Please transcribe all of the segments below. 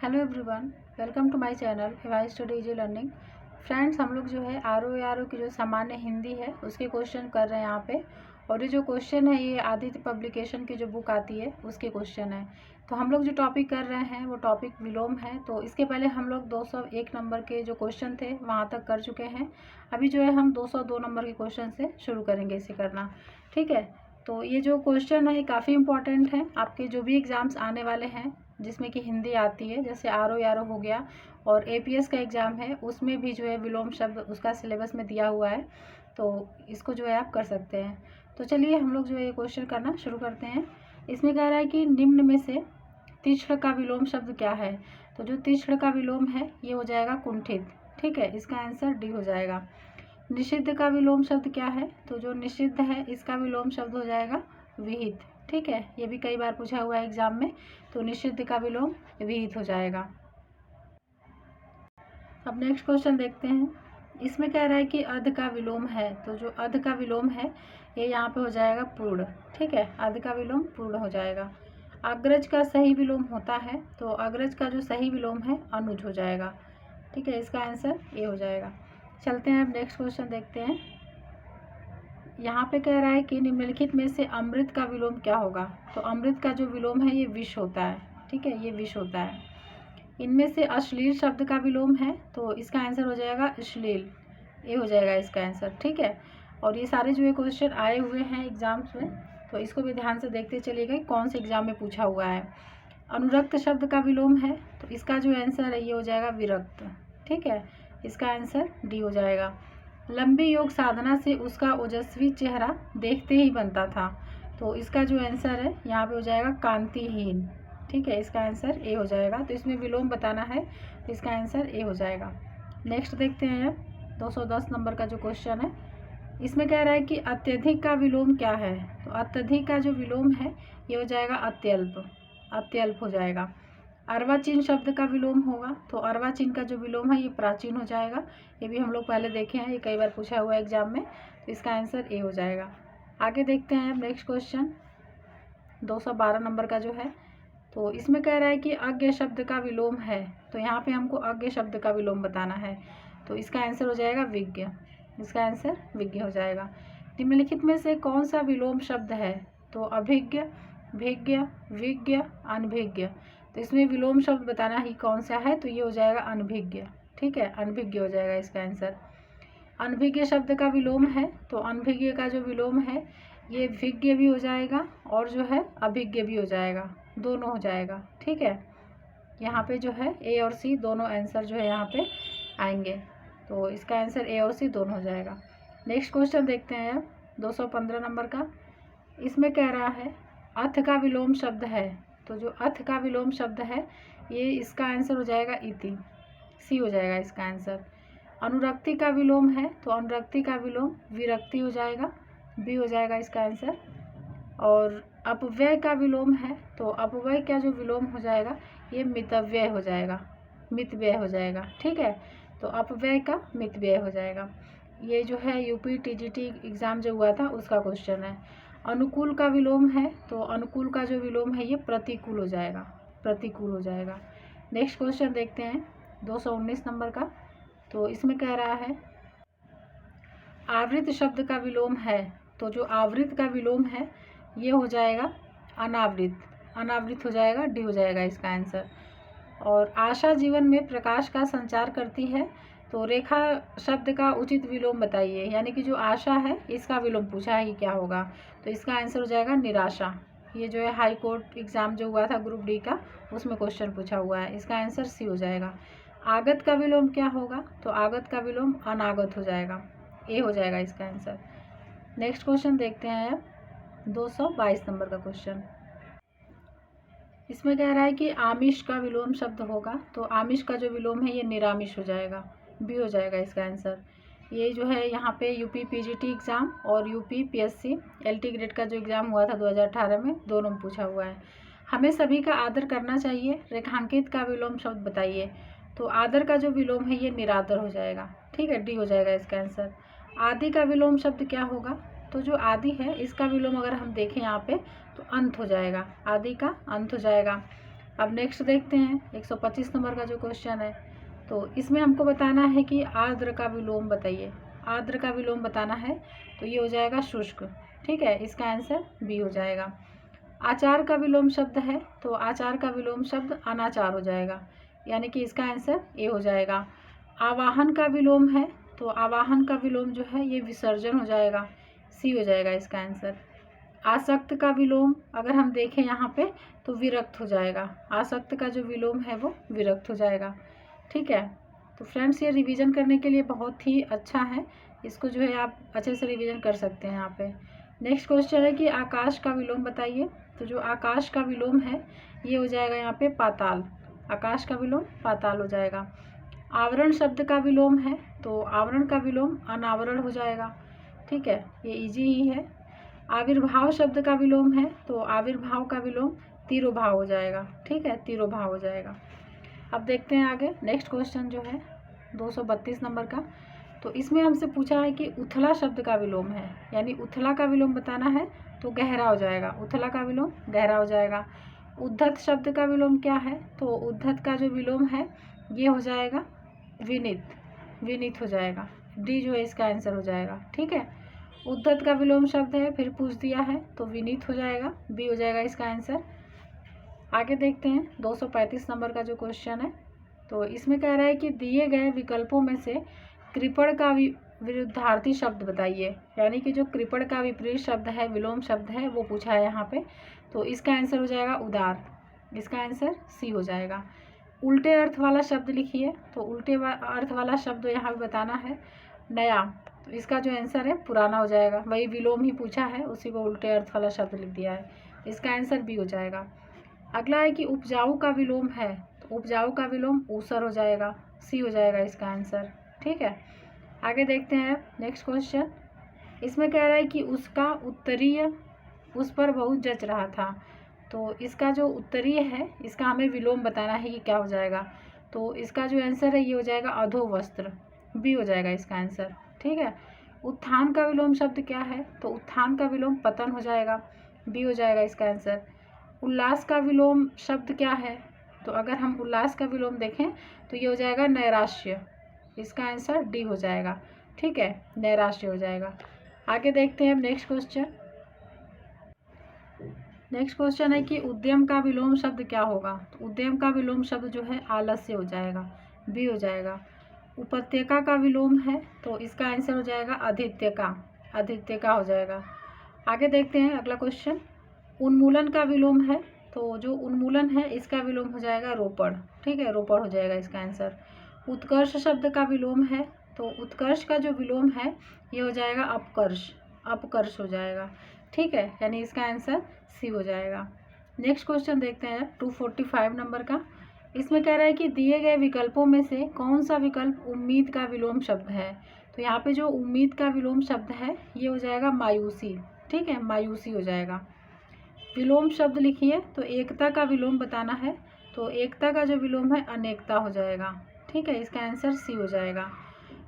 Hello everyone, welcome to my channel A Y study easy learning. Friends, हम लोग जो है आर ओ की जो सामान्य हिंदी है उसके क्वेश्चन कर रहे हैं यहाँ पे। और ये जो क्वेश्चन है ये आदित्य पब्लिकेशन की जो बुक आती है उसके क्वेश्चन है। तो हम लोग जो टॉपिक कर रहे हैं वो टॉपिक विलोम है। तो इसके पहले हम लोग 201 नंबर के जो क्वेश्चन थे वहाँ तक कर चुके हैं। अभी जो है हम 202 नंबर के क्वेश्चन से शुरू करेंगे इसे करना। ठीक है, तो ये जो क्वेश्चन है ये काफ़ी इंपॉर्टेंट है आपके जो भी एग्ज़ाम्स आने वाले हैं जिसमें कि हिंदी आती है, जैसे आर ओ हो गया और एपीएस का एग्ज़ाम है उसमें भी जो है विलोम शब्द उसका सिलेबस में दिया हुआ है। तो इसको जो है आप कर सकते हैं। तो चलिए हम लोग जो है ये क्वेश्चन करना शुरू करते हैं। इसमें कह रहा है कि निम्न में से तीक्ष्ण का विलोम शब्द क्या है। तो जो तीक्ष्ण का विलोम है ये हो जाएगा कुंठित। ठीक है, इसका आंसर डी हो जाएगा। निषिद्ध का विलोम शब्द क्या है। तो जो निषिद्ध है इसका विलोम शब्द हो जाएगा विहित। ठीक है, ये भी कई बार पूछा हुआ है एग्जाम में। तो निषिद्ध का विलोम विहित हो जाएगा। अब नेक्स्ट क्वेश्चन देखते हैं। इसमें कह रहा है कि अध का विलोम है। तो जो अध का विलोम है ये यहाँ पे हो जाएगा पूर्ण। ठीक है, अध का विलोम पूर्ण हो जाएगा। अग्रज का सही विलोम होता है। तो अग्रज का जो सही विलोम है अनुज हो जाएगा। ठीक है, इसका आंसर ए हो जाएगा। चलते हैं, अब नेक्स्ट क्वेश्चन देखते हैं। यहाँ पे कह रहा है कि निम्नलिखित में से अमृत का विलोम क्या होगा। तो अमृत का जो विलोम है ये विष होता है। ठीक है, ये विष होता है। इनमें से अश्लील शब्द का विलोम है। तो इसका आंसर हो जाएगा अश्लील। ये हो जाएगा इसका आंसर। ठीक है, और ये सारे जो है क्वेश्चन आए हुए हैं एग्जाम्स में, तो इसको भी ध्यान से देखते चलिएगा कौन से एग्जाम में पूछा हुआ है। अनुरक्त शब्द का विलोम है। तो इसका जो आंसर है ये हो जाएगा विरक्त। ठीक है, इसका आंसर डी हो जाएगा। लंबी योग साधना से उसका ओजस्वी चेहरा देखते ही बनता था। तो इसका जो आंसर है यहाँ पे हो जाएगा कांतिहीन। ठीक है, इसका आंसर ए हो जाएगा। तो इसमें विलोम बताना है तो इसका आंसर ए हो जाएगा। नेक्स्ट देखते हैं अब 210 नंबर का जो क्वेश्चन है। इसमें कह रहा है कि अत्यधिक का विलोम क्या है। तो अत्यधिक का जो विलोम है ये हो जाएगा अत्यल्प। अत्यल्प हो जाएगा। अर्वाचीन शब्द का विलोम होगा। तो अर्वाचीन का जो विलोम है ये प्राचीन हो जाएगा। ये भी हम लोग पहले देखे हैं, ये कई बार पूछा हुआ है एग्जाम में। तो इसका आंसर ए हो जाएगा। आगे देखते हैं अब नेक्स्ट क्वेश्चन 212 नंबर का जो है। तो इसमें कह रहा है कि अज्ञ शब्द का विलोम है। तो यहाँ पे हमको अज्ञ शब्द का विलोम बताना है। तो इसका आंसर हो जाएगा विज्ञ। इसका आंसर विज्ञ हो जाएगा। निम्नलिखित में से कौन सा विलोम शब्द है। तो अभिज्ञ, भिज्ञ, विज्ञ, अनभिज्ञ। तो इसमें विलोम शब्द बताना ही कौन सा है। तो ये हो जाएगा अनभिज्ञ। ठीक है, अनभिज्ञ हो जाएगा इसका आंसर। अनभिज्ञ शब्द का विलोम है। तो अनभिज्ञ का जो विलोम है ये विज्ञ भी हो जाएगा और जो है अभिज्ञ भी हो जाएगा, दोनों हो जाएगा। ठीक है, यहाँ पे जो है ए और सी दोनों आंसर जो है यहाँ पे आएंगे। तो इसका आंसर ए और सी दोनों हो जाएगा। नेक्स्ट क्वेश्चन देखते हैं अब 215 नंबर का। इसमें कह रहा है अथ का विलोम शब्द है। तो जो अथ का विलोम शब्द है ये इसका आंसर हो जाएगा इति। सी हो जाएगा इसका आंसर। अनुरक्ति का विलोम है। तो अनुरक्ति का विलोम विरक्ति हो जाएगा। बी हो जाएगा इसका आंसर। और अपव्यय का विलोम है। तो अपव्यय का जो विलोम हो जाएगा ये मितव्यय हो जाएगा, मितव्यय हो जाएगा। ठीक है, तो अपव्यय का मितव्यय हो जाएगा। ये जो है यूपी टीजीटी एग्ज़ाम जो हुआ था उसका क्वेश्चन है। अनुकूल का विलोम है। तो अनुकूल का जो विलोम है ये प्रतिकूल हो जाएगा, प्रतिकूल हो जाएगा। नेक्स्ट क्वेश्चन देखते हैं 219 नंबर का। तो इसमें कह रहा है आवृत शब्द का विलोम है। तो जो आवृत का विलोम है ये हो जाएगा अनावृत। अनावृत हो जाएगा, डी हो जाएगा इसका आंसर। और आशा जीवन में प्रकाश का संचार करती है। तो रेखा शब्द का उचित विलोम बताइए। यानी कि जो आशा है इसका विलोम पूछा है कि क्या होगा। तो इसका आंसर हो जाएगा निराशा। ये जो है हाई कोर्ट एग्ज़ाम जो हुआ था ग्रुप डी का उसमें क्वेश्चन पूछा हुआ है। इसका आंसर सी हो जाएगा। आगत का विलोम क्या होगा। तो आगत का विलोम अनागत हो जाएगा। ए हो जाएगा इसका आंसर। नेक्स्ट क्वेश्चन देखते हैं अब 222 नंबर का क्वेश्चन। इसमें कह रहा है कि आमिष का विलोम शब्द होगा। तो आमिष का जो विलोम है ये निरामिष हो जाएगा। बी हो जाएगा इसका आंसर। ये जो है यहाँ पे यूपी पीजीटी एग्ज़ाम और यूपी पीएससी एलटी ग्रेड का जो एग्ज़ाम हुआ था 2018 में, दोनों में पूछा हुआ है। हमें सभी का आदर करना चाहिए, रेखांकित का विलोम शब्द बताइए। तो आदर का जो विलोम है ये निरादर हो जाएगा। ठीक है, डी हो जाएगा इसका आंसर। आदि का विलोम शब्द क्या होगा। तो जो आदि है इसका विलोम अगर हम देखें यहाँ पे तो अंत हो जाएगा। आदि का अंत हो जाएगा। अब नेक्स्ट देखते हैं 125 नंबर का जो क्वेश्चन है। तो इसमें हमको बताना है कि आर्द्र का विलोम बताइए। आर्द्र का विलोम बताना है तो ये हो जाएगा शुष्क। ठीक है, इसका आंसर बी हो जाएगा। आचार का विलोम शब्द है तो आचार का विलोम शब्द अनाचार हो जाएगा, यानी कि इसका आंसर ए हो जाएगा। आवाहन का विलोम है तो आवाहन का विलोम जो है ये विसर्जन हो जाएगा, सी हो जाएगा इसका आंसर। आसक्त का विलोम अगर हम देखें यहाँ पे तो विरक्त हो जाएगा। आसक्त का जो विलोम है वो विरक्त हो जाएगा। ठीक है, तो फ्रेंड्स ये रिवीजन करने के लिए बहुत ही अच्छा है, इसको जो है आप अच्छे से रिवीजन कर सकते हैं यहाँ पे। नेक्स्ट क्वेश्चन है कि आकाश का विलोम बताइए। तो जो आकाश का विलोम है ये हो जाएगा यहाँ पे पाताल। आकाश का विलोम पाताल हो जाएगा। आवरण शब्द का विलोम है तो आवरण का विलोम अनावरण हो जाएगा। ठीक है, ये इजी ही है। आविर्भाव शब्द का विलोम है तो आविर्भाव का विलोम तिरोभाव हो जाएगा। ठीक है, तिरोभाव हो जाएगा। अब देखते हैं आगे नेक्स्ट क्वेश्चन जो है 232 नंबर का। तो इसमें हमसे पूछा है कि उथला शब्द का विलोम है, यानी उथला का विलोम बताना है तो गहरा हो जाएगा। उथला का विलोम गहरा हो जाएगा। उद्धत शब्द का विलोम क्या है? तो उद्धत का जो विलोम है ये हो जाएगा विनीत। विनीत हो जाएगा, डी जो है इसका आंसर हो जाएगा। ठीक है, उद्धत का विलोम शब्द है, फिर पूछ दिया है तो विनीत हो जाएगा, बी हो जाएगा इसका आंसर। आगे देखते हैं 235 नंबर का जो क्वेश्चन है। तो इसमें कह रहा है कि दिए गए विकल्पों में से कृपण का विरुद्धार्थी शब्द बताइए, यानी कि जो कृपण का विपरीत शब्द है, विलोम शब्द है, वो पूछा है यहाँ पे। तो इसका आंसर हो जाएगा उदार। इसका आंसर सी हो जाएगा। उल्टे अर्थ वाला शब्द लिखिए। तो उल्टे अर्थ वाला शब्द यहाँ पे बताना है नया। तो इसका जो आंसर है पुराना हो जाएगा। वही विलोम ही पूछा है, उसी को उल्टे अर्थ वाला शब्द लिख दिया है। इसका आंसर बी हो जाएगा। अगला है कि उपजाऊ का विलोम है तो उपजाऊ का विलोम ऊसर हो जाएगा, सी हो जाएगा इसका आंसर। ठीक है, आगे देखते हैं नेक्स्ट क्वेश्चन। इसमें कह रहा है कि उसका उत्तरीय उस पर बहुत जच रहा था। तो इसका जो उत्तरीय है इसका हमें विलोम बताना है कि क्या हो जाएगा। तो इसका जो आंसर है ये हो जाएगा अधोवस्त्र, बी हो जाएगा इसका आंसर। ठीक है, उत्थान का विलोम शब्द क्या है? तो उत्थान का विलोम पतन हो जाएगा, बी हो जाएगा इसका आंसर। उल्लास का विलोम शब्द क्या है? तो अगर हम उल्लास का विलोम देखें तो ये हो जाएगा नैराश्य। इसका आंसर डी हो जाएगा। ठीक है, नैराश्य हो जाएगा। आगे देखते हैं नेक्स्ट क्वेश्चन। नेक्स्ट क्वेश्चन है कि उद्यम का विलोम शब्द क्या होगा? तो उद्यम का विलोम शब्द जो है आलस्य हो जाएगा, बी हो जाएगा। उपत्यका का विलोम है तो इसका आंसर हो जाएगा अधित्यका। अधित्यका हो जाएगा। आगे देखते हैं अगला क्वेश्चन। उन्मूलन का विलोम है तो जो उन्मूलन है इसका विलोम हो जाएगा रोपड़। ठीक है, रोपड़ हो जाएगा इसका आंसर। उत्कर्ष शब्द का विलोम है तो उत्कर्ष का जो विलोम है ये हो जाएगा अपकर्ष। अपकर्ष हो जाएगा। ठीक है, यानी इसका आंसर सी हो जाएगा। नेक्स्ट क्वेश्चन देखते हैं 245 नंबर का। इसमें कह रहा है कि दिए गए विकल्पों में से कौन सा विकल्प उम्मीद का विलोम शब्द है? तो यहाँ पे जो उम्मीद का विलोम शब्द है ये हो जाएगा मायूसी। ठीक है, मायूसी हो जाएगा। विलोम शब्द लिखिए। तो एकता का विलोम बताना है तो एकता का जो विलोम है अनेकता हो जाएगा। ठीक है, इसका आंसर सी हो जाएगा।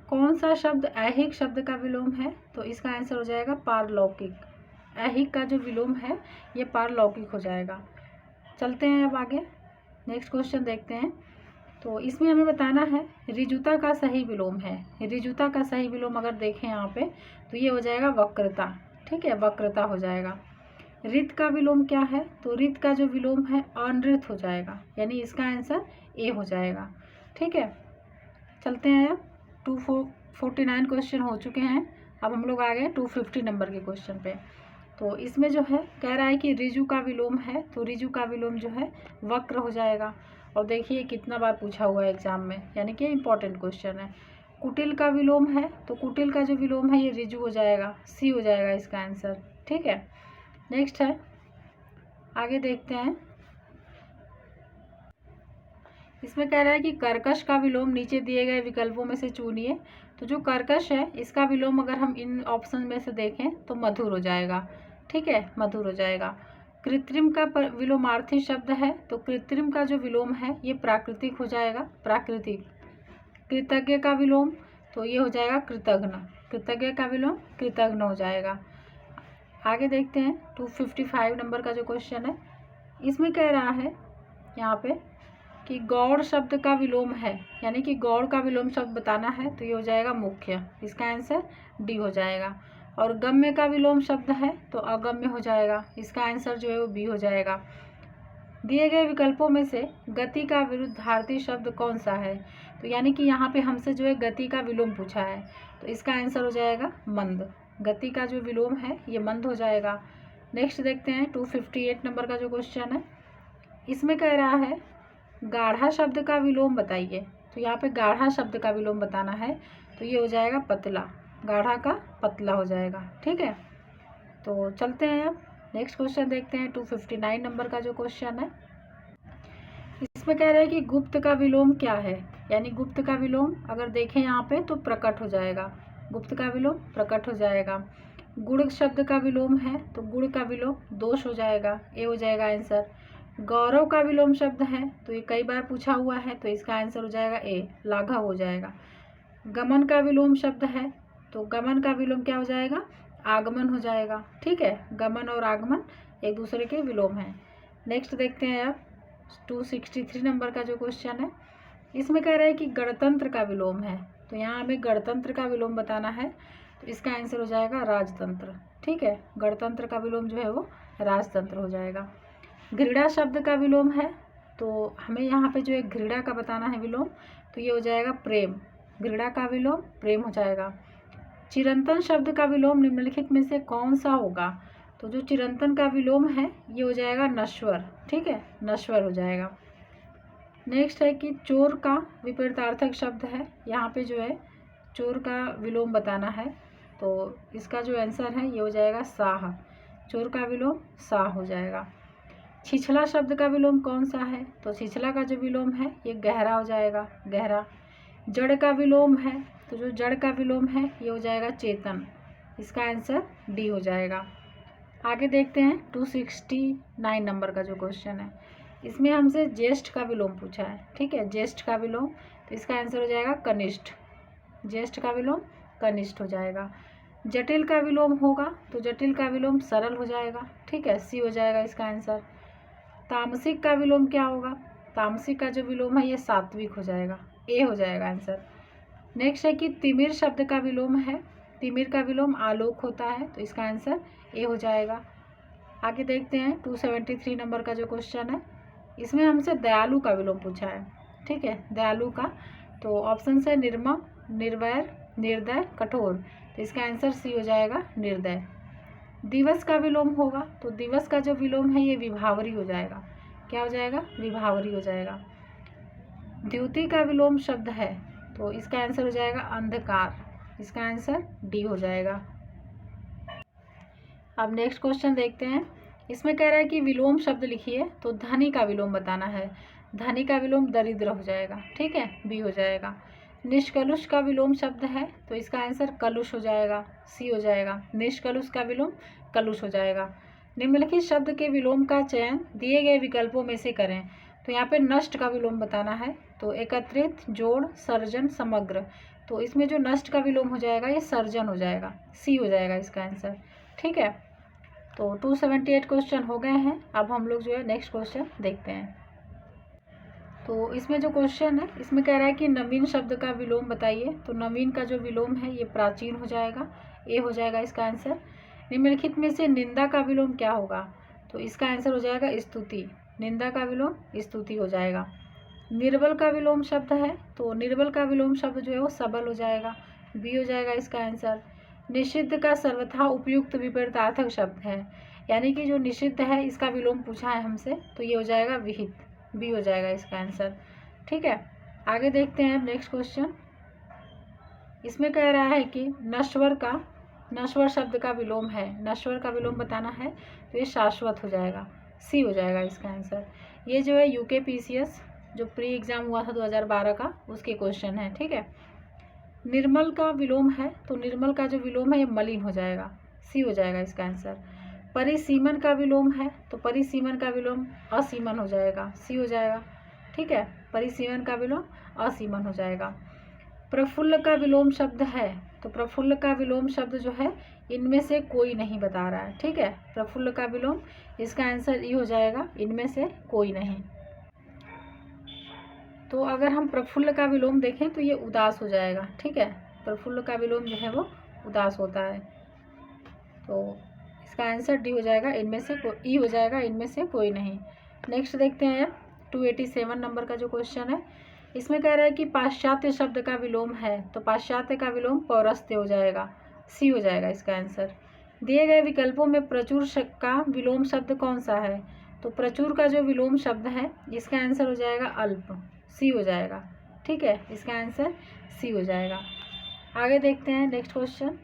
कौन सा शब्द ऐहिक शब्द का विलोम है? तो इसका आंसर हो जाएगा पारलौकिक। ऐहिक का जो विलोम है ये पारलौकिक हो जाएगा। चलते हैं अब आगे नेक्स्ट क्वेश्चन देखते हैं। तो इसमें हमें बताना है ऋजुता का सही विलोम है। ऋजुता का सही विलोम अगर देखें यहाँ पे तो ये हो जाएगा वक्रता। ठीक है, वक्रता हो जाएगा। रित का विलोम क्या है? तो रित का जो विलोम है अनृत हो जाएगा, यानी इसका आंसर ए हो जाएगा। ठीक है, चलते हैं अब 249 क्वेश्चन हो चुके हैं। अब हम लोग आ गए 250 नंबर के क्वेश्चन पे। तो इसमें जो है कह रहा है कि ऋजु का विलोम है तो ऋजु का विलोम जो है वक्र हो जाएगा। और देखिए कितना बार पूछा हुआ है एग्जाम में, यानी कि इम्पोर्टेंट क्वेश्चन है। कुटिल का विलोम है तो कुटिल का जो विलोम है ये ऋजु हो जाएगा, सी हो जाएगा इसका आंसर। ठीक है, नेक्स्ट है आगे देखते हैं। इसमें कह रहा है कि कर्कश का विलोम नीचे दिए गए विकल्पों में से चुनिए। तो जो कर्कश है इसका विलोम अगर हम इन ऑप्शन में से देखें तो मधुर हो जाएगा। ठीक है, मधुर हो जाएगा। कृत्रिम का विलोमार्थी शब्द है तो कृत्रिम का जो विलोम है ये प्राकृतिक हो जाएगा, प्राकृतिक। कृतज्ञ का विलोम तो ये हो जाएगा कृतघ्न। कृतज्ञ का विलोम कृतघ्न हो जाएगा। आगे देखते हैं 255 नंबर का जो क्वेश्चन है। इसमें कह रहा है यहाँ पे कि गौड़ शब्द का विलोम है, यानी कि गौड़ का विलोम शब्द बताना है, तो ये हो जाएगा मुख्य, इसका आंसर डी हो जाएगा। और गम्य का विलोम शब्द है तो अगम्य हो जाएगा, इसका आंसर जो है वो बी हो जाएगा। दिए गए विकल्पों में से गति का विरुद्धार्थी शब्द कौन सा है, तो यानी कि यहाँ पे हमसे जो है गति का विलोम पूछा है, तो इसका आंसर हो जाएगा मंद। गति का जो विलोम है ये मंद हो जाएगा। नेक्स्ट देखते हैं 258 नंबर का जो क्वेश्चन है, इसमें कह रहा है गाढ़ा शब्द का विलोम बताइए। तो यहाँ पे गाढ़ा शब्द का विलोम बताना है, तो ये हो जाएगा पतला, गाढ़ा का पतला हो जाएगा। ठीक है, तो चलते हैं अब नेक्स्ट क्वेश्चन देखते हैं 259 नंबर का जो क्वेश्चन है। इसमें कह रहा है कि गुप्त का विलोम क्या है, यानी गुप्त का विलोम अगर देखें यहाँ पे तो प्रकट हो जाएगा, गुप्त का विलोम प्रकट हो जाएगा। गुण शब्द का विलोम है तो गुण का विलोम दोष हो जाएगा, ए हो जाएगा आंसर। गौरव का विलोम शब्द है तो ये कई बार पूछा हुआ है, तो इसका आंसर हो जाएगा ए, लाघव हो जाएगा। गमन का विलोम शब्द है तो गमन का विलोम क्या हो जाएगा, आगमन हो जाएगा। ठीक है, गमन और आगमन एक दूसरे के विलोम हैं। नेक्स्ट देखते हैं अब 263 नंबर का जो क्वेश्चन है, इसमें कह रहा है कि गणतंत्र का विलोम है, तो यहाँ हमें गणतंत्र का विलोम बताना है, तो इसका आंसर हो जाएगा राजतंत्र। ठीक है, गणतंत्र का विलोम जो है वो राजतंत्र हो जाएगा। घृणा शब्द का विलोम है तो हमें यहाँ पे जो है घृणा का बताना है विलोम, तो ये हो जाएगा प्रेम, घृणा का विलोम प्रेम हो जाएगा। चिरंतन शब्द का विलोम निम्नलिखित में से कौन सा होगा, तो जो चिरंतन का विलोम है ये हो जाएगा नश्वर। ठीक है, नश्वर हो जाएगा। नेक्स्ट है कि चोर का विपरीतार्थक शब्द है, यहाँ पे जो है चोर का विलोम बताना है, तो इसका जो आंसर है ये हो जाएगा साह, चोर का विलोम साह हो जाएगा। छिछला शब्द का विलोम कौन सा है, तो छिछला का जो विलोम है ये गहरा हो जाएगा, गहरा। जड़ का विलोम है तो जो जड़ का विलोम है ये हो जाएगा चेतन, इसका आंसर डी हो जाएगा। आगे देखते हैं 269 नंबर का जो क्वेश्चन है, इसमें हमसे ज्येष्ठ का विलोम पूछा है। ठीक है, ज्येष्ठ का विलोम, तो इसका आंसर हो जाएगा कनिष्ठ, ज्येष्ठ का विलोम कनिष्ठ हो जाएगा। जटिल का विलोम होगा तो जटिल का विलोम सरल हो जाएगा। ठीक है, सी हो जाएगा इसका आंसर। तामसिक का विलोम क्या होगा, तामसिक का जो विलोम है ये सात्विक हो जाएगा, ए हो जाएगा आंसर। नेक्स्ट है कि तिमिर शब्द का विलोम है, तिमिर का विलोम आलोक होता है, तो इसका आंसर ए हो जाएगा। आगे देखते हैं 273 नंबर का जो क्वेश्चन है, इसमें हमसे दयालु का विलोम पूछा है। ठीक है, दयालु का, तो ऑप्शन है निर्मम, निर्वैर, निर्दय, कठोर, तो इसका आंसर सी हो जाएगा निर्दय। दिवस का विलोम होगा तो दिवस का जो विलोम है ये विभावरी हो जाएगा, क्या हो जाएगा, विभावरी हो जाएगा। द्युति का विलोम शब्द है तो इसका आंसर हो जाएगा अंधकार, इसका आंसर डी हो जाएगा। अब नेक्स्ट क्वेश्चन देखते हैं, इसमें कह रहा है कि विलोम शब्द लिखिए, तो धनी का विलोम बताना है, धनी का विलोम दरिद्र हो जाएगा। ठीक है, बी हो जाएगा। निष्कलुष का विलोम शब्द है तो इसका आंसर कलुष हो जाएगा, सी हो जाएगा। निष्कलुष का विलोम कलुष हो जाएगा। निम्नलिखित शब्द के विलोम का चयन दिए गए विकल्पों में से करें, तो यहाँ पे नष्ट का विलोम बताना है, तो एकत्रित, जोड़, सर्जन, समग्र, तो इसमें जो नष्ट का विलोम हो जाएगा ये सर्जन हो जाएगा, सी हो जाएगा इसका आंसर। ठीक है, तो 278 क्वेश्चन हो गए हैं। अब हम लोग जो है नेक्स्ट क्वेश्चन देखते हैं। तो इसमें जो क्वेश्चन है इसमें कह रहा है कि नवीन शब्द का विलोम बताइए, तो नवीन का जो विलोम है ये प्राचीन हो जाएगा, ए हो जाएगा इसका आंसर। निम्नलिखित में से निंदा का विलोम क्या होगा, तो इसका आंसर हो जाएगा स्तुति, निंदा का विलोम स्तुति हो जाएगा। निर्बल का विलोम शब्द है तो निर्बल का विलोम शब्द जो है वो सबल हो जाएगा, बी हो जाएगा इसका आंसर। निषिद्ध का सर्वथा उपयुक्त विपरीतार्थक शब्द है, यानी कि जो निषिद्ध है इसका विलोम पूछा है हमसे, तो ये हो जाएगा विहित, बी हो जाएगा इसका आंसर। ठीक है, आगे देखते हैं नेक्स्ट क्वेश्चन। इसमें कह रहा है कि नश्वर शब्द का विलोम है, नश्वर का विलोम बताना है, तो ये शाश्वत हो जाएगा, सी हो जाएगा इसका आंसर। ये जो है UKPCS जो प्री एग्ज़ाम हुआ था 2012 का, उसके क्वेश्चन है। ठीक है, निर्मल का विलोम है तो निर्मल का जो विलोम है ये मलिन हो जाएगा, सी हो जाएगा इसका आंसर। परिसीमन का विलोम है तो परिसीमन का विलोम असीमन हो जाएगा, सी हो जाएगा। ठीक है, परिसीमन का विलोम असीमन हो जाएगा। प्रफुल्ल का विलोम शब्द है तो प्रफुल्ल का विलोम शब्द जो है इनमें से कोई नहीं बता रहा है। ठीक है, प्रफुल्ल का विलोम, इसका आंसर ई हो जाएगा, इनमें से कोई नहीं। तो अगर हम प्रफुल्ल का विलोम देखें तो ये उदास हो जाएगा, ठीक है। प्रफुल्ल का विलोम जो है वो उदास होता है। तो इसका आंसर डी हो जाएगा, इनमें से ई हो जाएगा, इनमें से कोई नहीं। नेक्स्ट देखते हैं 287 नंबर का जो क्वेश्चन है, इसमें कह रहा है कि पाश्चात्य शब्द का विलोम है, तो पाश्चात्य का विलोम पौरस्त्य हो जाएगा, सी हो जाएगा इसका आंसर। दिए गए विकल्पों में प्रचुर का विलोम शब्द कौन सा है, तो प्रचुर का जो विलोम शब्द है इसका आंसर हो जाएगा अल्प, सी हो जाएगा, ठीक है। इसका आंसर सी हो जाएगा। आगे देखते हैं नेक्स्ट क्वेश्चन।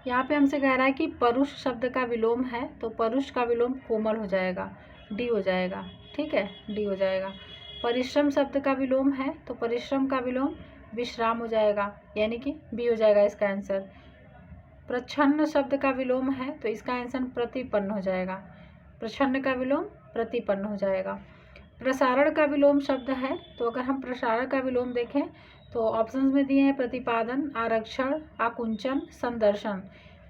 यहाँ पे हमसे कह रहा है कि परुष शब्द का विलोम है, तो परुष का विलोम कोमल हो जाएगा, डी हो जाएगा, ठीक है, डी हो जाएगा। परिश्रम शब्द का विलोम है, तो परिश्रम का विलोम विश्राम हो जाएगा, यानी कि बी हो जाएगा इसका आंसर। प्रच्छन्न शब्द का विलोम है, तो इसका आंसर प्रतिपन्न हो जाएगा, प्रच्छन्न का विलोम प्रतिपन्न हो जाएगा। प्रसारण का विलोम शब्द है, तो अगर हम प्रसारण का विलोम देखें तो ऑप्शंस में दिए हैं प्रतिपादन, आरक्षण, आकुंचन, संदर्शन,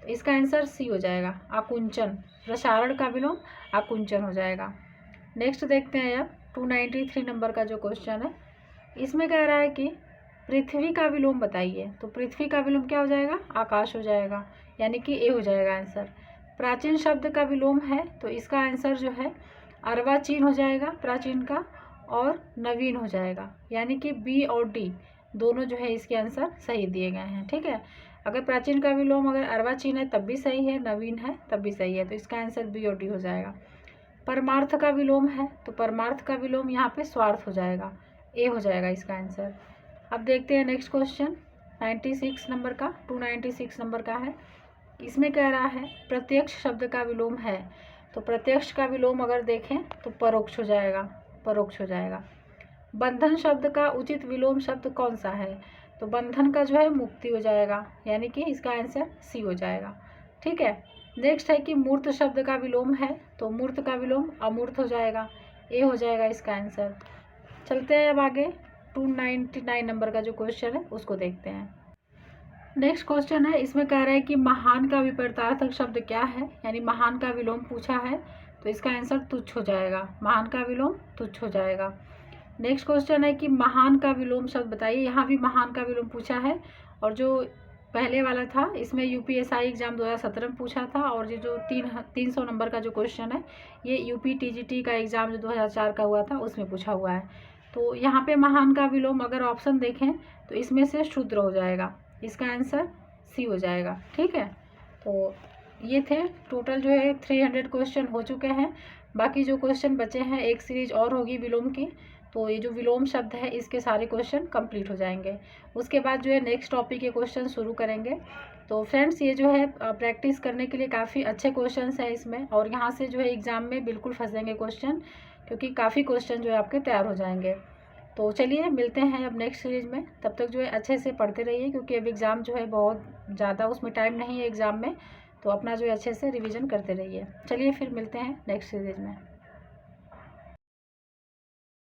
तो इसका आंसर सी हो जाएगा, आकुंचन। प्रसारण का विलोम आकुंचन हो जाएगा। नेक्स्ट देखते हैं अब 293 नंबर का जो क्वेश्चन है, इसमें कह रहा है कि पृथ्वी का विलोम बताइए, तो पृथ्वी का विलोम क्या हो जाएगा, आकाश हो जाएगा, यानी कि ए हो जाएगा आंसर। प्राचीन शब्द का विलोम है, तो इसका आंसर जो है अर्वाचीन हो जाएगा, प्राचीन का, और नवीन हो जाएगा, यानी कि बी और डी दोनों जो है इसके आंसर सही दिए गए हैं, ठीक है। अगर प्राचीन का विलोम अगर अर्वाचीन है तब भी सही है, नवीन है तब भी सही है, तो इसका आंसर बी और डी हो जाएगा। परमार्थ का विलोम है, तो परमार्थ का विलोम यहाँ पे स्वार्थ हो जाएगा, ए हो जाएगा इसका आंसर। अब देखते हैं नेक्स्ट क्वेश्चन 96 नंबर का, 296 नंबर का है। इसमें कह रहा है प्रत्यक्ष शब्द का विलोम है, तो प्रत्यक्ष का विलोम अगर देखें तो परोक्ष हो जाएगा, परोक्ष हो जाएगा। बंधन शब्द का उचित विलोम शब्द कौन सा है, तो बंधन का जो है मुक्ति हो जाएगा, यानी कि इसका आंसर सी हो जाएगा, ठीक है। नेक्स्ट है कि मूर्त शब्द का विलोम है, तो मूर्त का विलोम अमूर्त हो जाएगा, ए हो जाएगा इसका आंसर। चलते हैं अब आगे 299 नंबर का जो क्वेश्चन है उसको देखते हैं। नेक्स्ट क्वेश्चन है, इसमें कह रहा है कि महान का विपरीतार्थक शब्द क्या है, यानी महान का विलोम पूछा है, तो इसका आंसर तुच्छ हो जाएगा, महान का विलोम तुच्छ हो जाएगा। नेक्स्ट क्वेश्चन है कि महान का विलोम शब्द बताइए, यहाँ भी महान का विलोम पूछा है, और जो पहले वाला था इसमें यूपीएसआई एग्जाम 2017 में पूछा था, और ये जो 300 नंबर का जो क्वेश्चन है ये यूपी टीजीटी का एग्ज़ाम जो 2004 का हुआ था उसमें पूछा हुआ है। तो यहाँ पे महान का विलोम अगर ऑप्शन देखें तो इसमें से शूद्र हो जाएगा, इसका आंसर सी हो जाएगा, ठीक है। तो ये थे टोटल जो है 300 क्वेश्चन हो चुके हैं। बाकी जो क्वेश्चन बचे हैं एक सीरीज और होगी विलोम की, तो ये जो विलोम शब्द है इसके सारे क्वेश्चन कंप्लीट हो जाएंगे। उसके बाद जो है नेक्स्ट टॉपिक के क्वेश्चन शुरू करेंगे। तो फ्रेंड्स ये जो है प्रैक्टिस करने के लिए काफ़ी अच्छे क्वेश्चंस हैं इसमें, और यहाँ से जो है एग्ज़ाम में बिल्कुल फंसेंगे क्वेश्चन, क्योंकि काफ़ी क्वेश्चन जो है आपके तैयार हो जाएंगे। तो चलिए मिलते हैं अब नेक्स्ट सीरीज़ में, तब तक जो है अच्छे से पढ़ते रहिए, क्योंकि अब एग्ज़ाम जो है बहुत ज़्यादा उसमें टाइम नहीं है एग्ज़ाम में, तो अपना जो है अच्छे से रिवीजन करते रहिए। चलिए फिर मिलते हैं नेक्स्ट सीरीज़ में।